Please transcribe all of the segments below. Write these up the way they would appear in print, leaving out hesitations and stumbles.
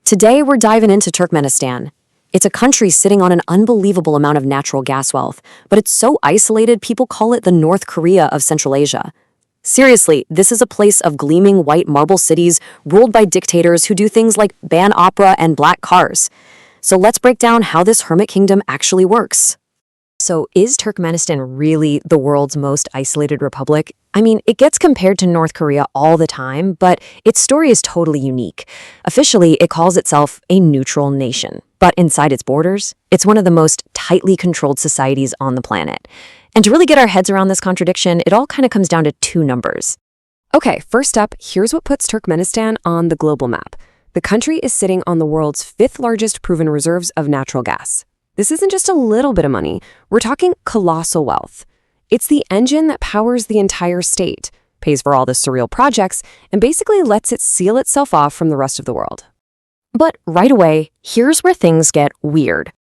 Today, we're diving into Turkmenistan. It's a country sitting on an unbelievable amount of natural gas wealth, but it's so isolated people call it the North Korea of Central Asia. Seriously, this is a place of gleaming white marble cities ruled by dictators who do things like ban opera and black cars. So let's break down how this hermit kingdom actually works. So is Turkmenistan really the world's most isolated republic? I mean, it gets compared to North Korea all the time, but its story is totally unique. Officially, it calls itself a neutral nation. But inside its borders, it's one of the most tightly controlled societies on the planet. And to really get our heads around this contradiction, it all kind of comes down to two numbers. Okay, first up, here's what puts Turkmenistan on the global map. The country is sitting on the world's fifth largest proven reserves of natural gas. This isn't just a little bit of money. We're talking colossal wealth. It's the engine that powers the entire state, pays for all the surreal projects, and basically lets it seal itself off from the rest of the world. But right away, here's where things get weird.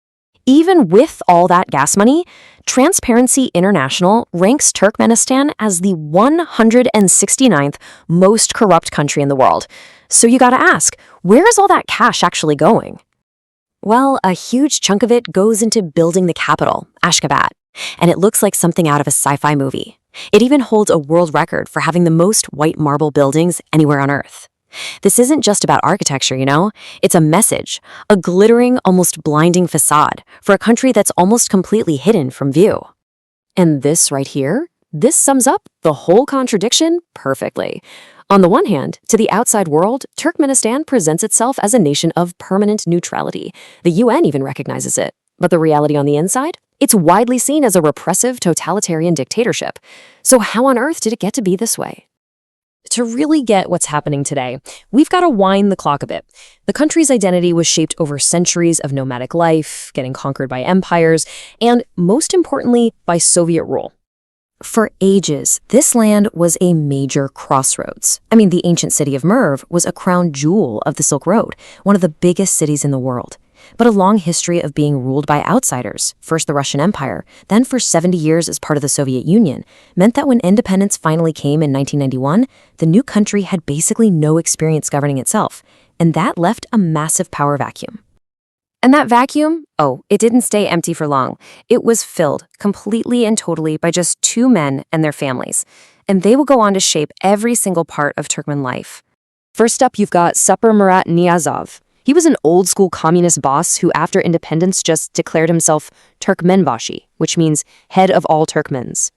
Even with all that gas money, Transparency International ranks Turkmenistan as the 169th most corrupt country in the world. So you gotta ask, where is all that cash actually going? Well, a huge chunk of it goes into building the capital, Ashkbat, and it looks like something out of a sci-fi movie. It even holds a world record for having the most white marble buildings anywhere on Earth. This isn't just about architecture, It's a message, a glittering, almost blinding facade for a country that's almost completely hidden from view. And this right here, this sums up the whole contradiction perfectly. On the one hand, to the outside world, Turkmenistan presents itself as a nation of permanent neutrality. The UN even recognizes it. But the reality on the inside? It's widely seen as a repressive, totalitarian dictatorship. So how on earth did it get to be this way? To really get what's happening today, we've got to wind the clock a bit. The country's identity was shaped over centuries of nomadic life, getting conquered by empires, and most importantly, by Soviet rule. For ages, this land was a major crossroads. The ancient city of Merv was a crown jewel of the Silk Road, one of the biggest cities in the world. But a long history of being ruled by outsiders, first the Russian Empire, then for 70 years as part of the Soviet Union, meant that when independence finally came in 1991, the new country had basically no experience governing itself, and that left a massive power vacuum. And that vacuum, it didn't stay empty for long. It was filled completely and totally by just two men and their families, and they will go on to shape every single part of Turkmen life. First up, you've got Sapir Murat Niyazov. He was an old-school communist boss who, after independence, just declared himself Turkmenbashi, which means head of all Turkmens.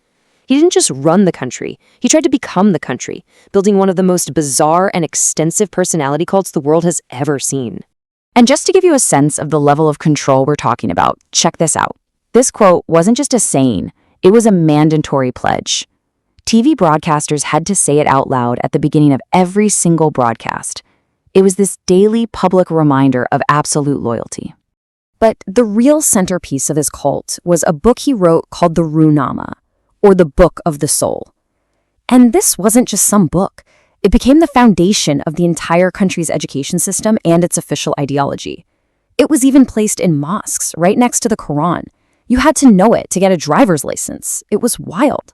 He didn't just run the country, he tried to become the country, building one of the most bizarre and extensive personality cults the world has ever seen. And just to give you a sense of the level of control we're talking about, check this out. This quote wasn't just a saying, it was a mandatory pledge. TV broadcasters had to say it out loud at the beginning of every single broadcast. It was this daily public reminder of absolute loyalty. But the real centerpiece of his cult was a book he wrote called the Ruhnama, or the Book of the Soul. And this wasn't just some book. It became the foundation of the entire country's education system and its official ideology. It was even placed in mosques right next to the Quran. You had to know it to get a driver's license. It was wild.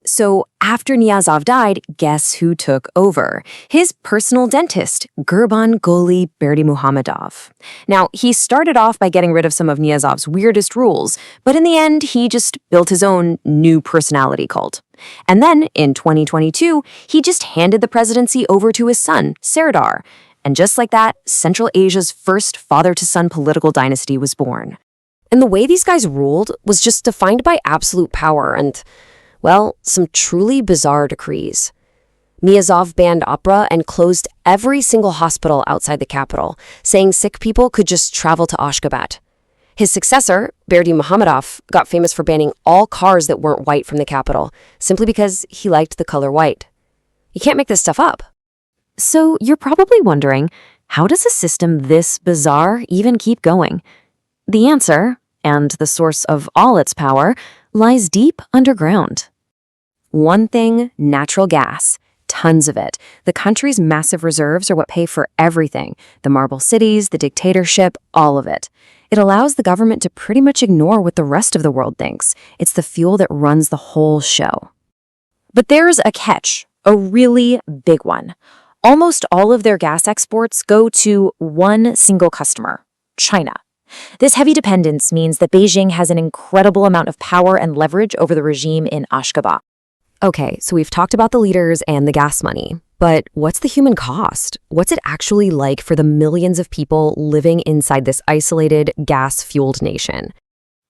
So after Niyazov died, guess who took over? His personal dentist, Gurbanguly Berdimuhamedov. Now, he started off by getting rid of some of Niyazov's weirdest rules, but in the end, he just built his own new personality cult. And then, in 2022, he just handed the presidency over to his son, Serdar. And just like that, Central Asia's first father-to-son political dynasty was born. And the way these guys ruled was just defined by absolute power and, well, some truly bizarre decrees. Niyazov banned opera and closed every single hospital outside the capital, saying sick people could just travel to Ashkbat. His successor, Berdimuhamedov, got famous for banning all cars that weren't white from the capital, simply because he liked the color white. You can't make this stuff up. So you're probably wondering, how does a system this bizarre even keep going? The answer, and the source of all its power, lies deep underground. One thing, natural gas. Tons of it. The country's massive reserves are what pay for everything. The marble cities, the dictatorship, all of it. It allows the government to pretty much ignore what the rest of the world thinks. It's the fuel that runs the whole show. But there's a catch, a really big one. Almost all of their gas exports go to one single customer, China. This heavy dependence means that Beijing has an incredible amount of power and leverage over the regime in Ashkbat. Okay, so we've talked about the leaders and the gas money, but what's the human cost? What's it actually like for the millions of people living inside this isolated, gas-fueled nation?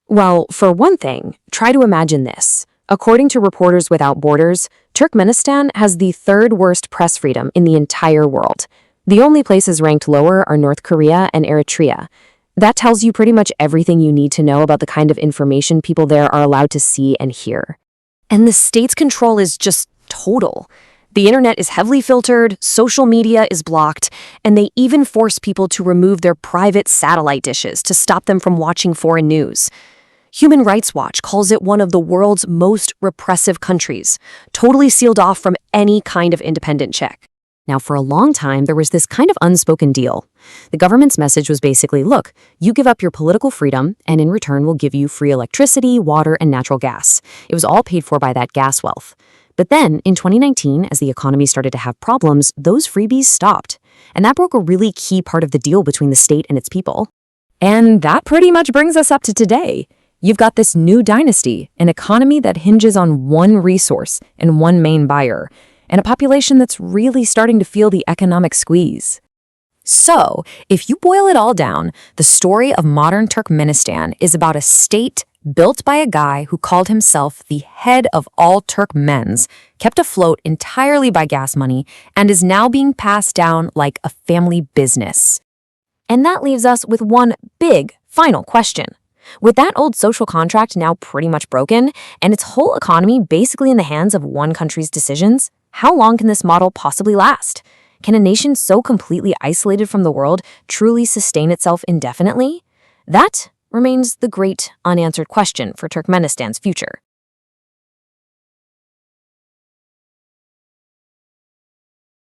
Well, for one thing, try to imagine this. According to Reporters Without Borders, Turkmenistan has the third worst press freedom in the entire world. The only places ranked lower are North Korea and Eritrea. That tells you pretty much everything you need to know about the kind of information people there are allowed to see and hear. And the state's control is just total. The internet is heavily filtered, social media is blocked, and they even force people to remove their private satellite dishes to stop them from watching foreign news. Human Rights Watch calls it one of the world's most repressive countries, totally sealed off from any kind of independent check. Now, for a long time, there was this kind of unspoken deal. The government's message was basically, look, you give up your political freedom, and in return we'll give you free electricity, water, and natural gas. It was all paid for by that gas wealth. But then, in 2019, as the economy started to have problems, those freebies stopped. And that broke a really key part of the deal between the state and its people. And that pretty much brings us up to today. You've got this new dynasty, an economy that hinges on one resource and one main buyer, and a population that's really starting to feel the economic squeeze. So, if you boil it all down, the story of modern Turkmenistan is about a state built by a guy who called himself the head of all Turkmens, kept afloat entirely by gas money, and is now being passed down like a family business. And that leaves us with one big final question. With that old social contract now pretty much broken, and its whole economy basically in the hands of one country's decisions, how long can this model possibly last? Can a nation so completely isolated from the world truly sustain itself indefinitely? That remains the great unanswered question for Turkmenistan's future.